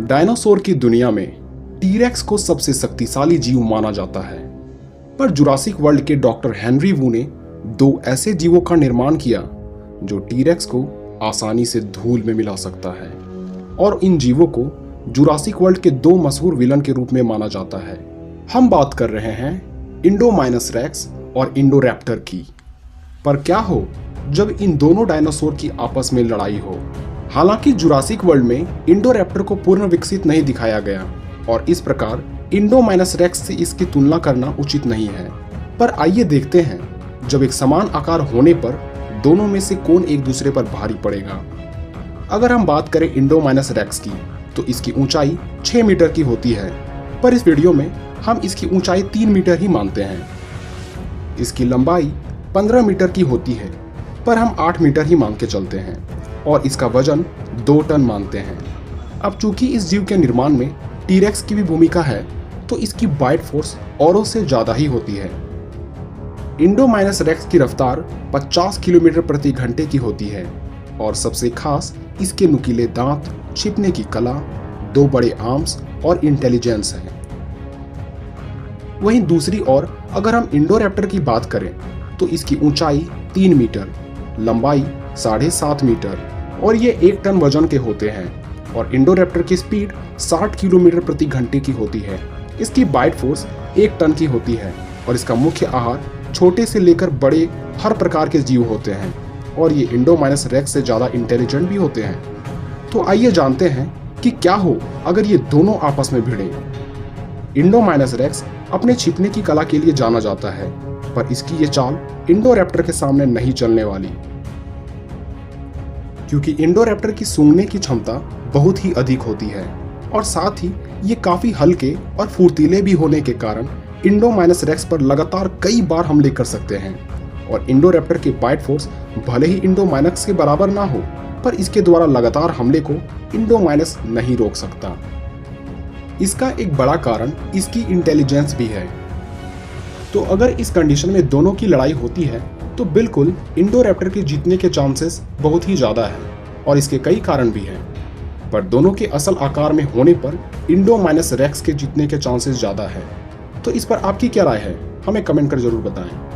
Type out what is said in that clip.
Dinosaur की दुनिया में टीरेक्स को सबसे शक्तिशाली जीव माना जाता है, पर जुरासिक वर्ल्ड के डॉक्टर हेनरी वू ने दो ऐसे जीवों का निर्माण किया जो टीरेक्स को आसानी से धूल में मिला सकता है, और इन जीवों को जुरासिक वर्ल्ड के दो मशहूर विलन के रूप में माना जाता है। हम बात कर रहे हैं इंडोमाइनस रेक्स और इंडोरैप्टर की। पर क्या हो जब इन दोनों डायनासोर की आपस में लड़ाई हो? हालांकि जुरासिक वर्ल्ड में इंडोरैप्टर को पूर्ण विकसित नहीं दिखाया गया और इस प्रकार इंडोमाइनस रेक्स से इसकी तुलना करना उचित नहीं है। पर आइए देखते हैं जब एक समान आकार होने पर दोनों में से कौन एक दूसरे पर भारी पड़ेगा। अगर हम बात करें इंडोमाइनस रेक्स की तो इसकी ऊंचाई 6 मीटर की होती है, पर इस वीडियो में हम इसकी ऊंचाई 3 मीटर ही मानते हैं। इसकी लंबाई 15 मीटर की होती है, पर हम 8 मीटर ही मान के चलते हैं, और इसका वजन 2 टन मानते हैं। अब चूंकि इस जीव के निर्माण में टीरेक्स की भी भूमिका है, तो इसकी बाइट फोर्स औरों से ज्यादा ही होती है। इंडोमाइनस रेक्स की रफ्तार 50 किलोमीटर प्रति घंटे की होती है, और सबसे खास इसके नुकीले दांत, छिपने की कला, 2 बड़े आर्म्स और इंटेलिजेंस है। वहीं दूसरी ओर अगर हम इंडोरैप्टर की बात करें तो इसकी ऊंचाई 3 मीटर, लंबाई 7.5 मीटर और ये 1 टन वजन के होते हैं, और इंडोरैप्टर की स्पीड 60 किलोमीटर प्रति घंटे की होती है। इसकी बाइट फोर्स 1 टन की होती है, और इसका मुख्य आहार छोटे से लेकर बड़े हर प्रकार के जीव होते हैं, और ये इंडोमाइनस रेक्स से ज़्यादा इंटेलिजेंट भी होते हैं। तो आइए जानते हैं कि क्या हो अगर ये दोनों आपस में भिड़े। इंडोमाइनस रेक्स अपने छिपने की कला के लिए जाना जाता है, पर इसकी ये चाल इंडोरैप्टर के सामने नहीं चलने वाली, क्योंकि इंडोरैप्टर की सूंघने की क्षमता बहुत ही अधिक होती है, और साथ ही ये काफी हल्के और फुर्तीले भी होने के कारण इंडोमाइनस रेक्स पर लगातार कई बार हमले कर सकते हैं। और इंडोरैप्टर की बाइट फोर्स भले ही इंडोमाइनस के बराबर ना हो, पर इसके द्वारा लगातार हमले को इंडोमाइनस नहीं रोक सकता। इसका एक बड़ा कारण इसकी इंटेलिजेंस भी है। तो अगर इस कंडीशन में दोनों की लड़ाई होती है तो बिल्कुल इंडोरैप्टर के जीतने के चांसेस बहुत ही ज़्यादा है, और इसके कई कारण भी हैं। पर दोनों के असल आकार में होने पर इंडोमाइनस रेक्स के जीतने के चांसेस ज़्यादा है। तो इस पर आपकी क्या राय है, हमें कमेंट कर जरूर बताएं।